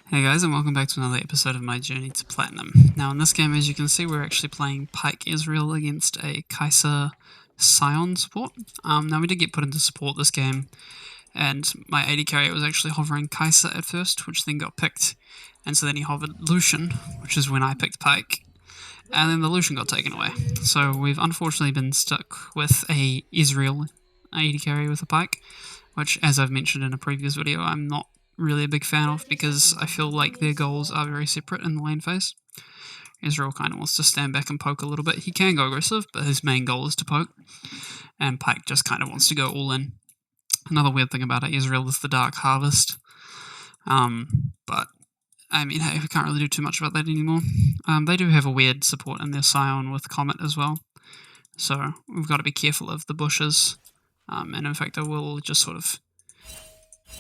Hey guys, and welcome back to another episode of my journey to Platinum. Now in this game, as you can see, we're actually playing Pyke Israel against a Kaiser Scion support. Now we did get put into support this game, and my AD carrier was actually hovering Kaiser at first, which then got picked, and so then he hovered Lucian, which is when I picked Pyke, and then the Lucian got taken away. So we've unfortunately been stuck with a Israel AD carry with a Pyke, which, as I've mentioned in a previous video, I'm not really a big fan of because I feel like their goals are very separate in the lane phase. Israel kind of wants to stand back and poke a little bit. He can go aggressive, but his main goal is to poke, and Pyke just kind of wants to go all in. Another weird thing about it, Israel is the Dark Harvest, but I mean, hey, we can't really do too much about that anymore. They do have a weird support in their Scion with Comet as well, so we've got to be careful of the bushes, and in fact I will just sort of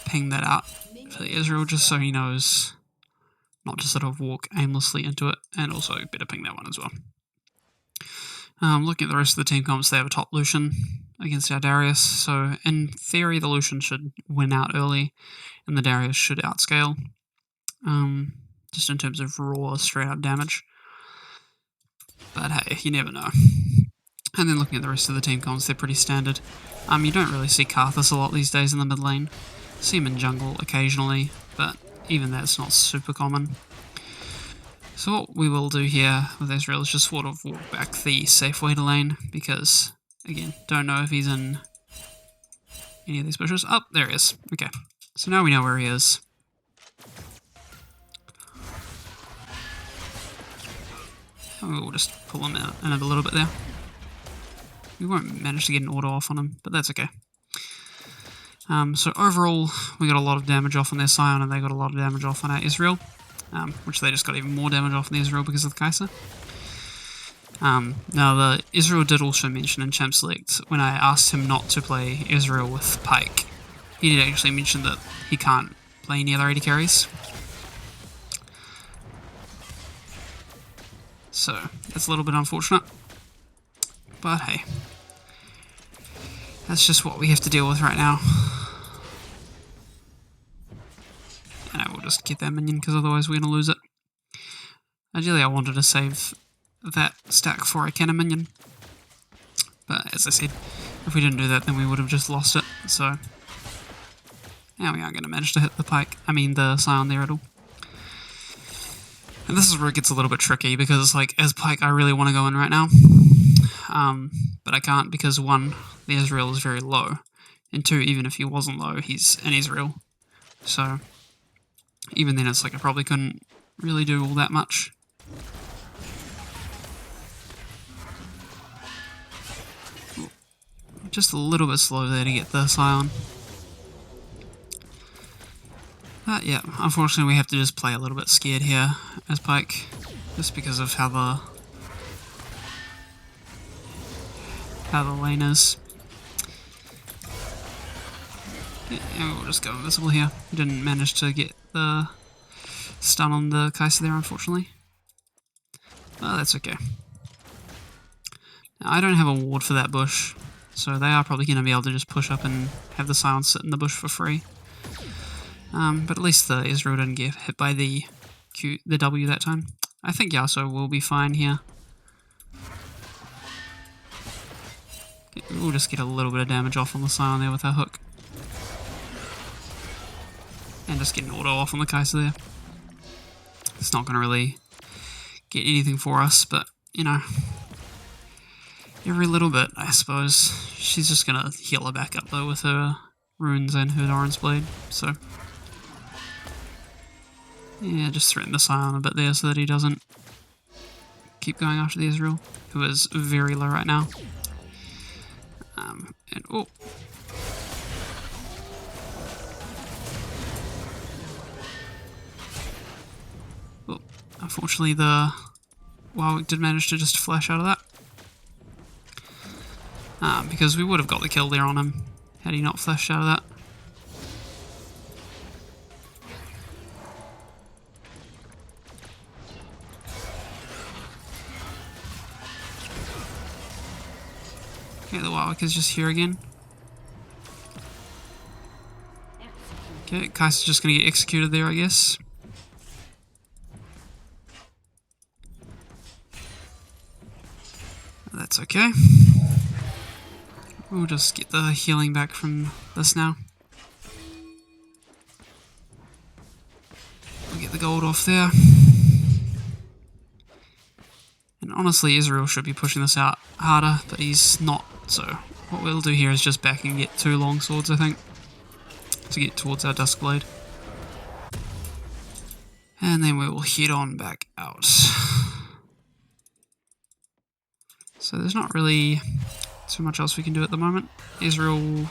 ping that out for Israel just so he knows not to sort of walk aimlessly into it, and also better ping that one as well. Looking at the rest of the team comps, they have a top Lucian against our Darius, so in theory the Lucian should win out early and the Darius should outscale, just in terms of raw straight up damage, but hey, you never know. And then looking at the rest of the team comps, they're pretty standard. You don't really see Karthus a lot these days in the mid lane. See him in jungle occasionally, but even that's not super common. So what we will do here with Israel is just sort of walk back the safe way to lane, because, again, don't know if he's in any of these bushes. Oh, there he is. Okay, so now we know where he is. And we'll just pull him in a little bit there. We won't manage to get an auto off on him, but that's okay. So overall, we got a lot of damage off on their Scion, and they got a lot of damage off on our Israel, which they just got even more damage off on the Israel because of the Kaiser. Now, the Israel did also mention in Champ Select, when I asked him not to play Israel with Pyke, he did actually mention that he can't play any other AD carries. So, that's a little bit unfortunate. But hey, that's just what we have to deal with right now. And I will just get that minion, because otherwise we're going to lose it. Ideally I wanted to save that stack for a cannon minion, but as I said, if we didn't do that then we would have just lost it, so now we aren't going to manage to hit the the Scion there at all. And this is where it gets a little bit tricky, because it's like, as Pyke I really want to go in right now, but I can't, because one, the Israel is very low, and two, even if he wasn't low, he's an Israel, so even then it's like I probably couldn't really do all that much. Just a little bit slow there to get the Scion. But yeah, unfortunately we have to just play a little bit scared here as Pyke, just because of how the lane is. Yeah, we'll just go invisible here. We didn't manage to get the stun on the Kaiser there, unfortunately. Oh, that's okay. Now, I don't have a ward for that bush, so they are probably going to be able to just push up and have the Scion sit in the bush for free. But at least the Israel didn't get hit by the W that time. I think Yasuo will be fine here. We'll just get a little bit of damage off on the Scion there with our hook. And just get an auto off on the Kaiser there. It's not going to really get anything for us, but, you know, every little bit, I suppose. She's just going to heal her back up, though, with her runes and her Doran's Blade, so yeah, just threaten the Scion a bit there so that he doesn't keep going after the Israel, who is very low right now. And oh, unfortunately the Warwick did manage to just flash out of that, because we would have got the kill there on him had he not flashed out of that. Okay, the Warwick is just here again. Okay, Kaiser's just going to get executed there, I guess. That's okay. We'll just get the healing back from this now. We'll get the gold off there. And honestly, Israel should be pushing this out harder, but he's not, so what we'll do here is just back and get 2 long swords, I think, to get towards our Duskblade. And then we will head on back out. So there's not really too much else we can do at the moment. Lucian,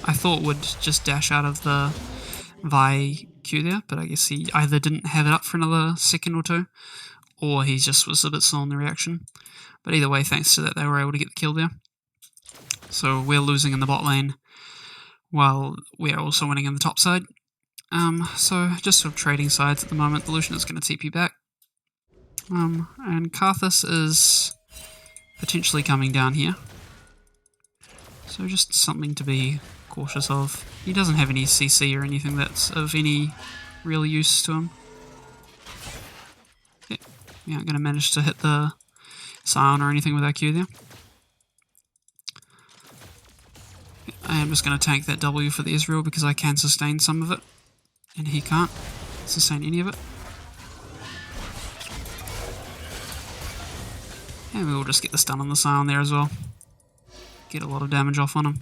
I thought would just dash out of the Vi Q there, but I guess he either didn't have it up for another second or two, or he just was a bit slow on the reaction. But either way, thanks to that, they were able to get the kill there. So we're losing in the bot lane, while we're also winning in the top side. So just sort of trading sides at the moment. The Lucian is going to TP back. And Karthus is potentially coming down here. So just something to be cautious of. He doesn't have any CC or anything that's of any real use to him. Yeah, we aren't going to manage to hit the Scion or anything with our Q there. I am just going to tank that W for the Israel because I can sustain some of it, and he can't sustain any of it. And we will just get the stun on the Scion there as well. Get a lot of damage off on him.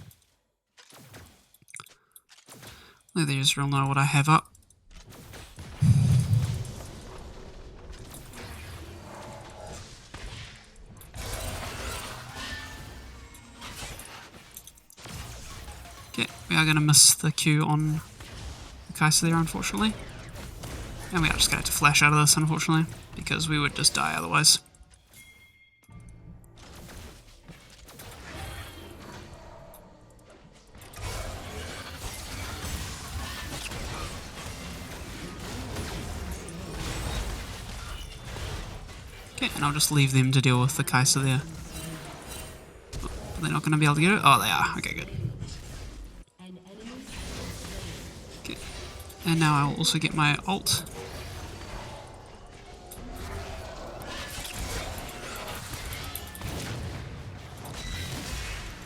Let the Israel know what I have up. Okay, we are going to miss the Q on the Kai'Sa there, unfortunately. And we are just going to have to flash out of this, unfortunately, because we would just die otherwise. Okay, and I'll just leave them to deal with the Kai'Sa there. Oh, they're not going to be able to get it? Oh, they are. Okay, good. Okay, and now I'll also get my ult.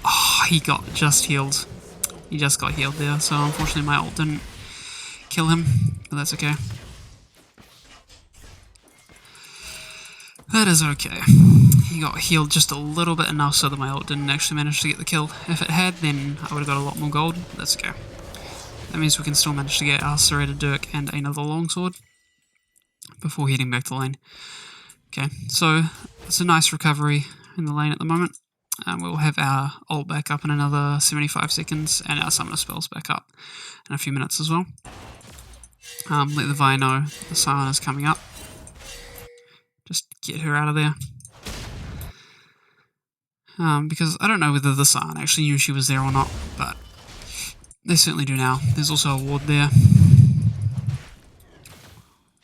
Oh, he got just healed. He just got healed there, so unfortunately my ult didn't kill him, but that's okay. That is okay. He got healed just a little bit enough so that my ult didn't actually manage to get the kill. If it had, then I would have got a lot more gold. That's okay. That means we can still manage to get our Serrated Dirk and another longsword before heading back to lane. Okay, so it's a nice recovery in the lane at the moment. We'll have our ult back up in another 75 seconds and our summoner spells back up in a few minutes as well. Let the Vi know the Scion is coming up. Just get her out of there. Because I don't know whether the Scion actually knew she was there or not, but they certainly do now. There's also a ward there.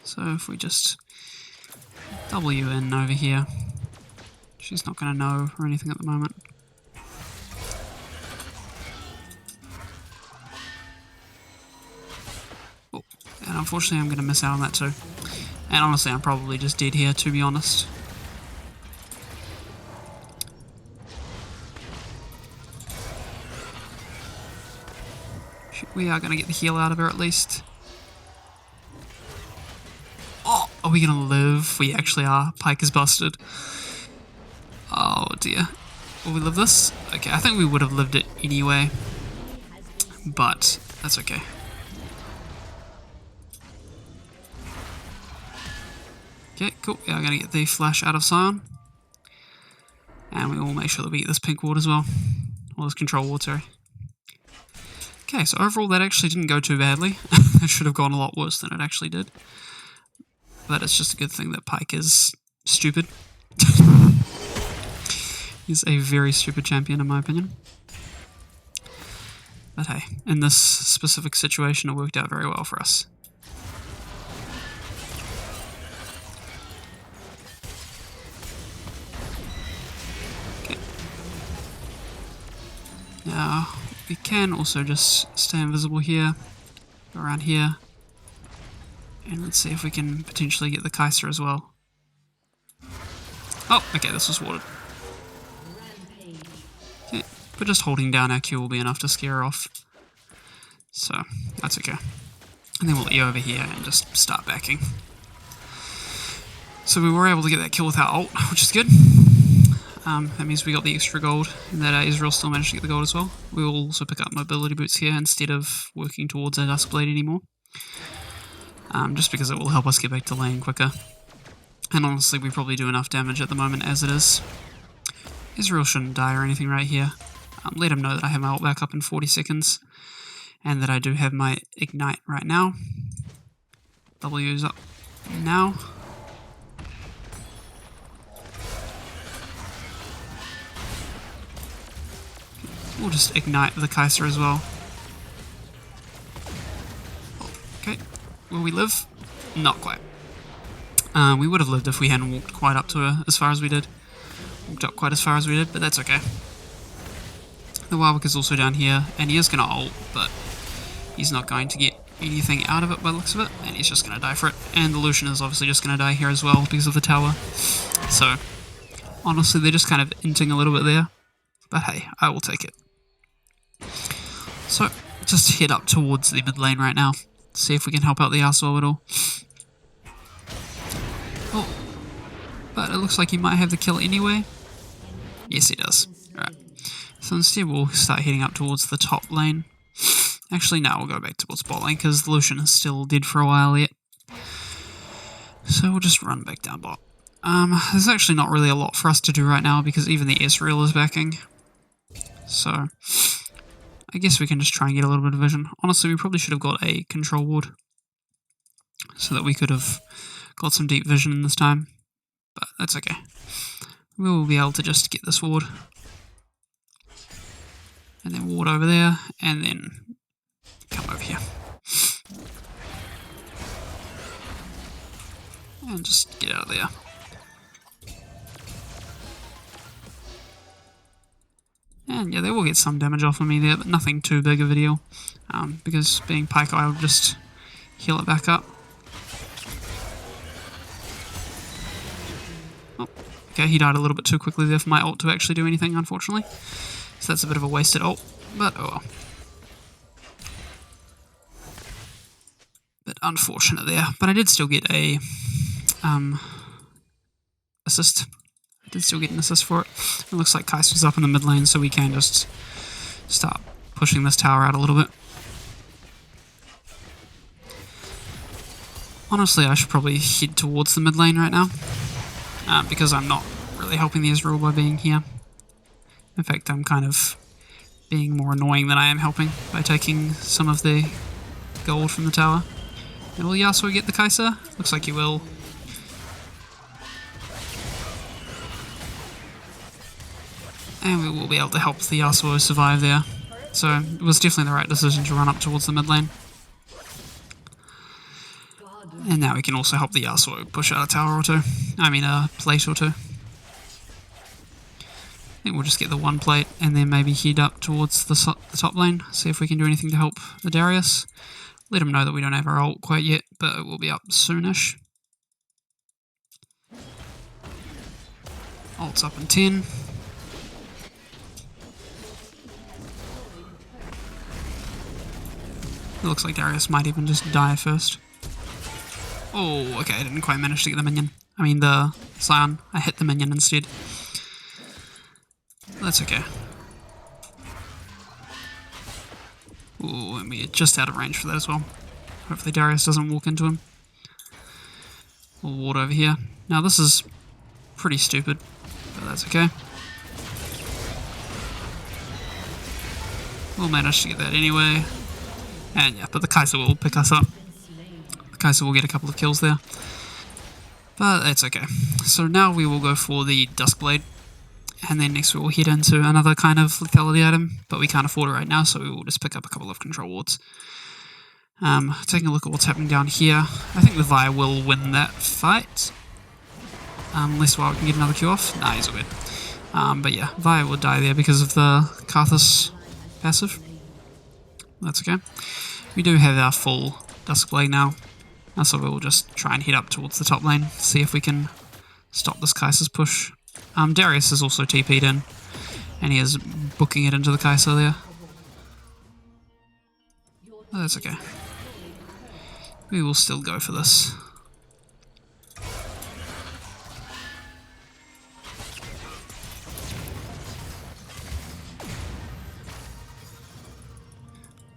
So if we just W in over here, she's not going to know or anything at the moment. Oh, and unfortunately I'm going to miss out on that too. And honestly, I'm probably just dead here, to be honest. We are going to get the heal out of her at least. Oh, are we going to live? We actually are. Pyke is busted. Oh dear. Will we live this? Okay, I think we would have lived it anyway. But that's okay. Okay, cool. We are going to get the flash out of Scion. And we will make sure that we get this pink ward as well. Or this control ward, sorry. Okay, so overall that actually didn't go too badly. It should have gone a lot worse than it actually did. But it's just a good thing that Pyke is stupid. He's a very stupid champion in my opinion. But hey, in this specific situation it worked out very well for us. Now, we can also just stay invisible here, go around here, and let's see if we can potentially get the Kai'Sa as well. Oh, okay, this was warded. but just holding down our Q will be enough to scare her off. So, that's okay. And then we'll E over here and just start backing. So we were able to get that kill with our ult, which is good. That means we got the extra gold, and that Israel still managed to get the gold as well. We will also pick up mobility boots here instead of working towards our Duskblade anymore. Just because it will help us get back to lane quicker. And honestly, we probably do enough damage at the moment as it is. Israel shouldn't die or anything right here. Let him know that I have my ult back up in 40 seconds. And that I do have my ignite right now. W's up now. We'll just ignite the Kai'Sa as well. Okay, will we live? Not quite. We would have lived if we hadn't walked quite up to her as far as we did. Walked up quite as far as we did, but that's okay. The Warwick is also down here, and he is going to ult, but he's not going to get anything out of it by the looks of it, and he's just going to die for it. And the Lucian is obviously just going to die here as well because of the tower. So, honestly, they're just kind of inting a little bit there. But hey, I will take it. So, just head up towards the mid lane right now. See if we can help out the Yasuo at all. Oh, but it looks like he might have the kill anyway. Yes, he does. Alright. So instead we'll start heading up towards the top lane. Actually, no, we'll go back towards bot lane because the Lucian is still dead for a while yet. So we'll just run back down bot. There's actually not really a lot for us to do right now because even the Ezreal is backing. So, I guess we can just try and get a little bit of vision. Honestly, we probably should have got a control ward so that we could have got some deep vision in this time. But that's okay. We will be able to just get this ward. And then ward over there, and then come over here. And just get out of there. And yeah, they will get some damage off of me there, but nothing too big of a deal. Because being Pyke, I'll just heal it back up. Oh, okay, he died a little bit too quickly there for my ult to actually do anything, unfortunately. So that's a bit of a wasted ult, but oh well. Bit unfortunate there, but I did still get a assist. I did still get an assist for it. It looks like Kai'Sa's up in the mid lane, so we can just start pushing this tower out a little bit. Honestly, I should probably head towards the mid lane right now, because I'm not really helping the Ezreal by being here. In fact, I'm kind of being more annoying than I am helping by taking some of the gold from the tower. And will Yasuo get the Kai'Sa? Looks like he will. And we will be able to help the Yasuo survive there. So it was definitely the right decision to run up towards the mid lane. And now we can also help the Yasuo push out a tower or two. I mean a plate or two. I think we'll just get the one plate and then maybe head up towards the top lane. See if we can do anything to help the Darius. Let him know that we don't have our ult quite yet, but it will be up soonish. Ult's up in 10. It looks like Darius might even just die first. Oh, okay, I didn't quite manage to get the minion. I mean the Scion. I hit the minion instead. That's okay. Ooh, and we're just out of range for that as well. Hopefully Darius doesn't walk into him. We'll ward over here. Now this is pretty stupid, but that's okay. We'll manage to get that anyway. And yeah, but the Kai'Sa will pick us up. The Kai'Sa will get a couple of kills there. But that's okay. So now we will go for the Duskblade. And then next we will head into another kind of lethality item, but we can't afford it right now, so we will just pick up a couple of control wards. Taking a look at what's happening down here, I think the Vi will win that fight. Unless we can get another Q off. Nah, he's all good. But yeah, Vi will die there because of the Karthus passive. That's okay. We do have our full Duskblade now, so we will just try and head up towards the top lane, see if we can stop this Kai'Sa's push. Darius is also TP'd in, And he is booking it into the Kai'Sa there. Oh, that's okay. We will still go for this.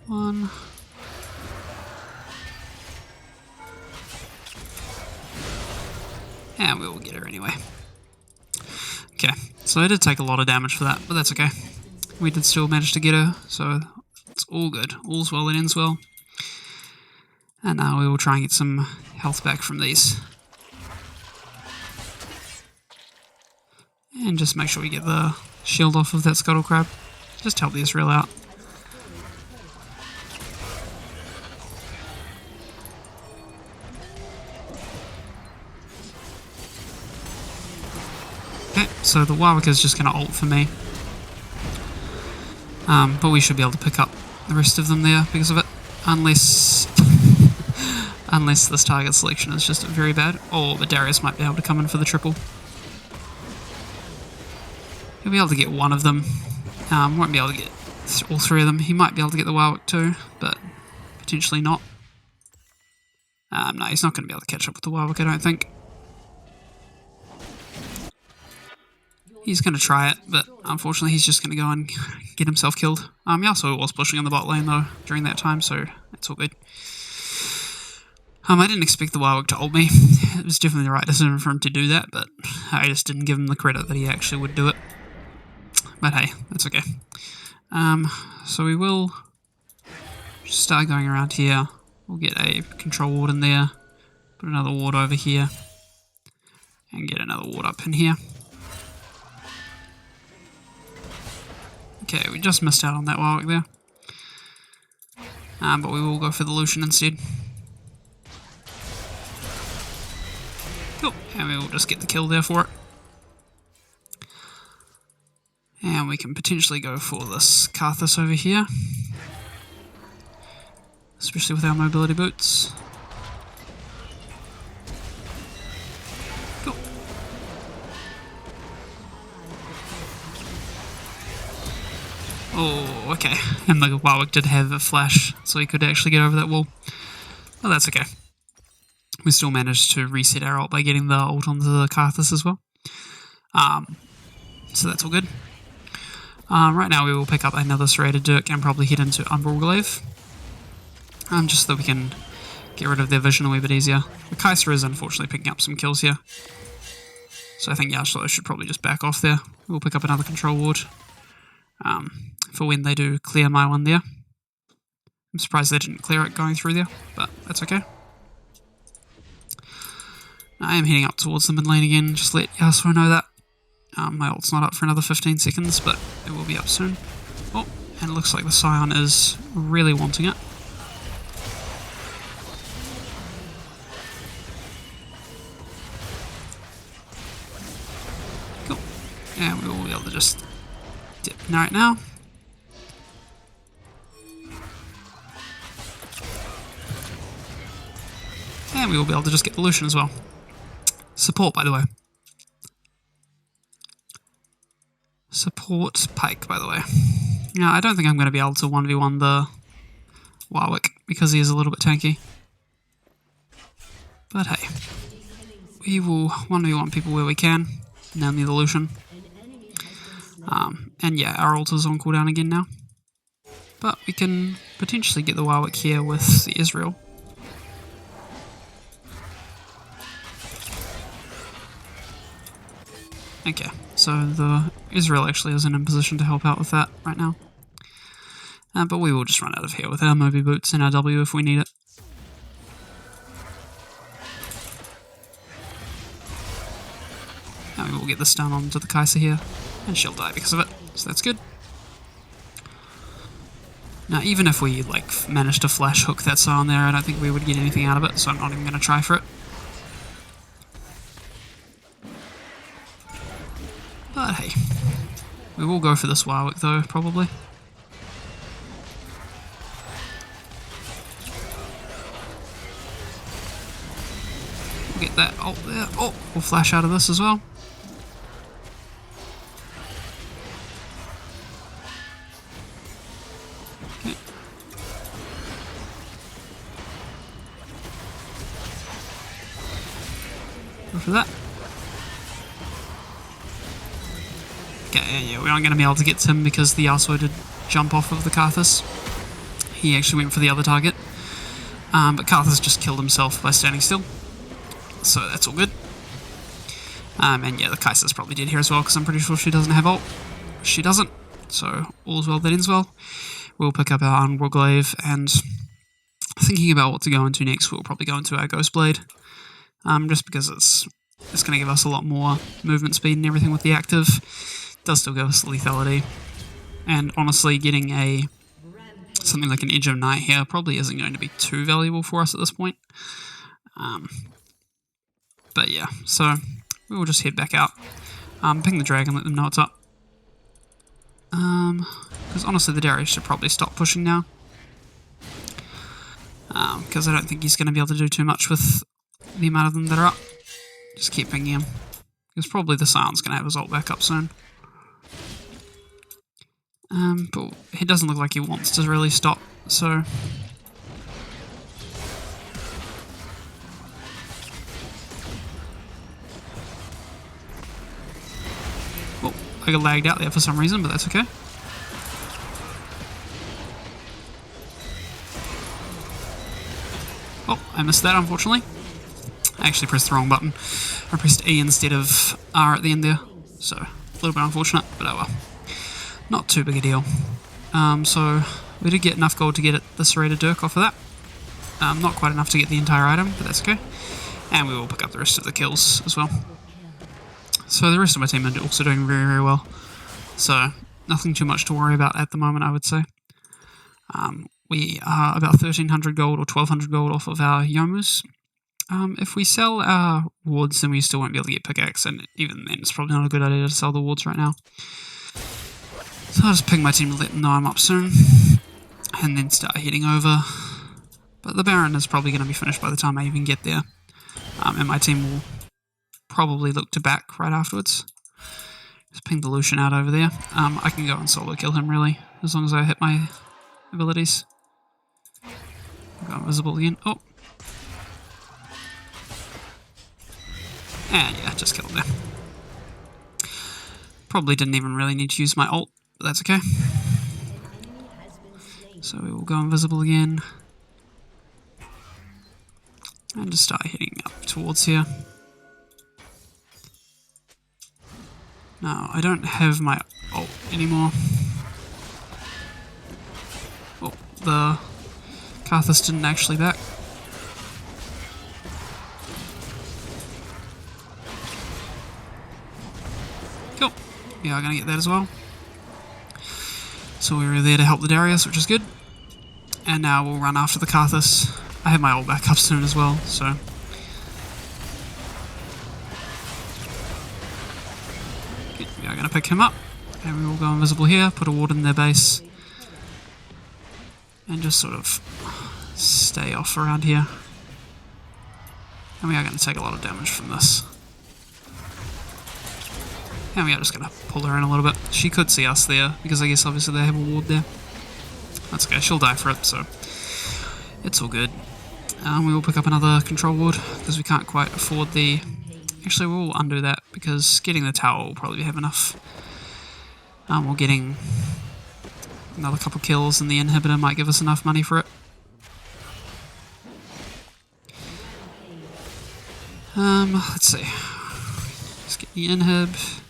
One. And we will get her anyway. Okay, so I did take a lot of damage for that, but that's okay. We did still manage to get her, so it's all good. All's well that ends well. And now we will try and get some health back from these. And just make sure we get the shield off of that Scuttle Crab. Just help the Israel out. Okay, so the Warwick is just going to ult for me. But we should be able to pick up the rest of them there because of it. Unless this target selection is just very bad. Or the Darius might be able to come in for the triple. He'll be able to get one of them. Won't be able to get all three of them. He might be able to get the Warwick too, but potentially not. No, he's not going to be able to catch up with the Warwick, I don't think. He's going to try it, but unfortunately he's just going to go and get himself killed. Yasuo was pushing in the bot lane though during that time, so it's all good. I didn't expect the Warwick to ult me. It was definitely the right decision for him to do that, but I just didn't give him the credit that he actually would do it. But hey, that's okay. So we will just start going around here. We'll get a control ward in there, put another ward over here, and get another ward up in here. Okay, we just missed out on that Warwick there. But we will go for the Lucian instead. Cool, and we will just get the kill there for it. And we can potentially go for this Karthus over here. Especially with our mobility boots. Cool. Oh, okay. And the Warwick did have a flash, so he could actually get over that wall. Well, that's okay. We still managed to reset our ult by getting the ult onto the Karthus as well. So that's all good. Right now we will pick up another Serrated Dirk and probably head into Umbral Glaive. Just so that we can get rid of their vision a wee bit easier. The Kai'Sa is unfortunately picking up some kills here. So I think Yasuo should probably just back off there. We'll pick up another control ward. For when they do clear my one there. I'm surprised they didn't clear it going through there, but that's okay. I am heading up towards the mid lane again, just let Yasuo know that. My ult's not up for another 15 seconds, but it will be up soon. Oh, and it looks like the Scion is really wanting it. Cool. And we will be able to just dip right now. And we will be able to just get the Lucian as well. Support, by the way. Support Pyke, by the way. Now, I don't think I'm going to be able to 1v1 the Warwick, because he is a little bit tanky. But hey, we will 1v1 people where we can, now near the Lucian. And yeah, our ult is on cooldown again now. But we can potentially get the Warwick here with the Israel. Okay, so the Israel actually isn't in position to help out with that right now. But we will just run out of here with our Moby Boots and our W if we need it. Now we will get the stun onto the Kai'Sa here, and she'll die because of it, so that's good. Now even if we managed to flash hook that Scion there, I don't think we would get anything out of it, so I'm not even going to try for it. But hey, we will go for this Warwick though, probably. We'll get that ult there. Oh, we'll flash out of this as well. Go for that. Okay, yeah, we aren't going to be able to get to him because the Yasuo did jump off of the Karthus. He actually went for the other target. But Karthus just killed himself by standing still. So that's all good. And yeah, the Kai'Sa's probably dead here as well because I'm pretty sure she doesn't have ult. She doesn't. So all's well that ends well. We'll pick up our Unworld Glaive, and thinking about what to go into next, we'll probably go into our Ghost Blade. Just because it's going to give us a lot more movement speed and everything with the active. It does still give us lethality. And honestly, getting something like an Edge of Night here probably isn't going to be too valuable for us at this point. But yeah, so we'll just head back out. Ping the dragon, let them know what's up. Because honestly, the Darius should probably stop pushing now. Because I don't think he's going to be able to do too much with the amount of them that are up. Just keep pinging him. Because probably the Scion's going to have his ult back up soon. But he doesn't look like he wants to really stop, so... Oh, I got lagged out there for some reason, but that's okay. Oh, I missed that, unfortunately. I actually pressed the wrong button. I pressed E instead of R at the end there, so a little bit unfortunate, but oh well. Not too big a deal. So we did get enough gold to get it, the Serrated Dirk off of that. Not quite enough to get the entire item, but that's okay. And we will pick up the rest of the kills as well. So the rest of my team are also doing very, very well. So nothing too much to worry about at the moment, I would say. We are about 1,300 gold or 1,200 gold off of our Yomus. If we sell our wards, then we still won't be able to get pickaxe, and even then it's probably not a good idea to sell the wards right now. So I'll just ping my team to let them know I'm up soon, and then start heading over. But the Baron is probably going to be finished by the time I even get there, and my team will probably look to back right afterwards. Just ping the Lucian out over there. I can go and solo kill him really, as long as I hit my abilities. Go invisible again. Oh! And yeah, just killed him there. Probably didn't even really need to use my ult, but that's okay. So we will go invisible again. And just start heading up towards here. No, I don't have my ult anymore. Oh, the Karthus didn't actually back. Cool. Yeah, I'm going to get that as well. So we were there to help the Darius, which is good. And now we'll run after the Karthus. I have my ult back up soon as well, so... Good. We are going to pick him up. And we will go invisible here, put a ward in their base. And just sort of stay off around here. And we are going to take a lot of damage from this. And we are just going to pull her in a little bit. She could see us there, because I guess obviously they have a ward there. That's okay, she'll die for it, so it's all good. We will pick up another control ward, because we can't quite afford the... Actually, we'll undo that, because getting the tower will probably have enough. Or getting another couple kills and the inhibitor might give us enough money for it. Let's see. Let's get the inhib.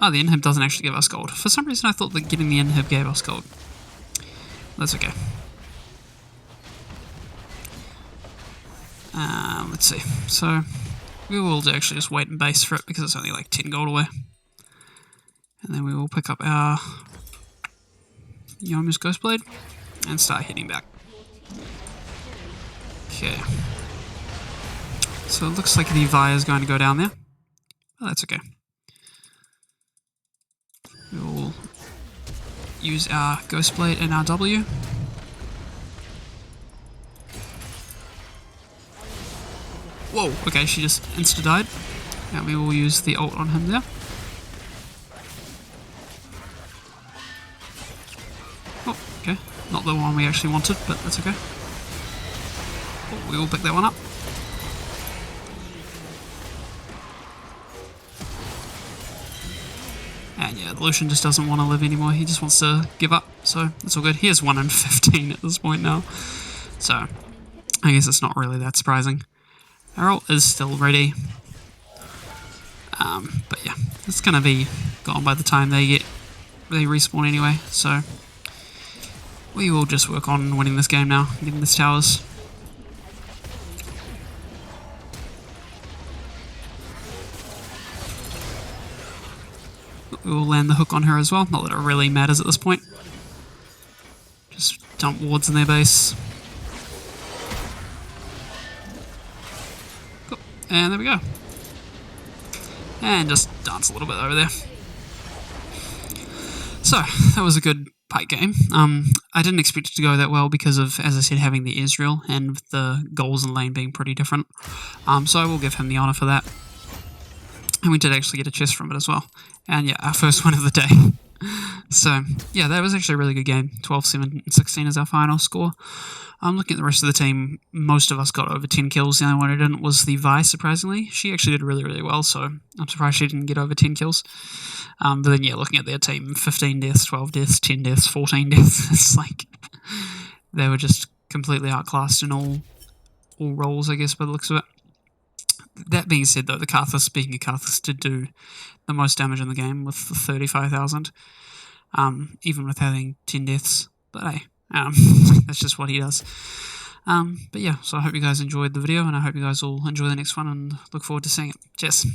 Oh, the inhib doesn't actually give us gold. For some reason I thought that getting the inhib gave us gold. That's okay. Let's see. So, we will actually just wait and base for it because it's only like 10 gold away. And then we will pick up our Yomu's Ghostblade and start heading back. Okay. So it looks like the Vi is going to go down there. Oh, that's okay. We will use our Ghostblade and our W. Whoa, okay, she just insta-died. And we will use the ult on him there. Oh, okay. Not the one we actually wanted, but that's okay. Oh, we will pick that one up. Evolution just doesn't want to live anymore. He just wants to give up. So it's all good. He is 1 in 15 at this point now. So I guess it's not really that surprising. Our ult is still ready. But yeah, it's going to be gone by the time they respawn anyway. So we will just work on winning this game now, getting these towers. We will land the hook on her as well, not that it really matters at this point. Just dump wards in their base. Cool. And there we go. And just dance a little bit over there. So, that was a good Pyke game. I didn't expect it to go that well because of, as I said, having the Ezreal and the goals in lane being pretty different. So I will give him the honour for that. And we did actually get a chest from it as well. And yeah, our first win of the day. So yeah, that was actually a really good game. 12-7-16 is our final score. Looking at the rest of the team, most of us got over 10 kills. The only one who didn't was the Vi, surprisingly. She actually did really, really well, so I'm surprised she didn't get over 10 kills. But then yeah, looking at their team, 15 deaths, 12 deaths, 10 deaths, 14 deaths. It's like they were just completely outclassed in all roles, I guess, by the looks of it. That being said, though, the Karthus, being a Karthus, did do the most damage in the game with 35,000, even with having 10 deaths. But hey, that's just what he does. But yeah, so I hope you guys enjoyed the video, and I hope you guys will enjoy the next one, and look forward to seeing it. Cheers.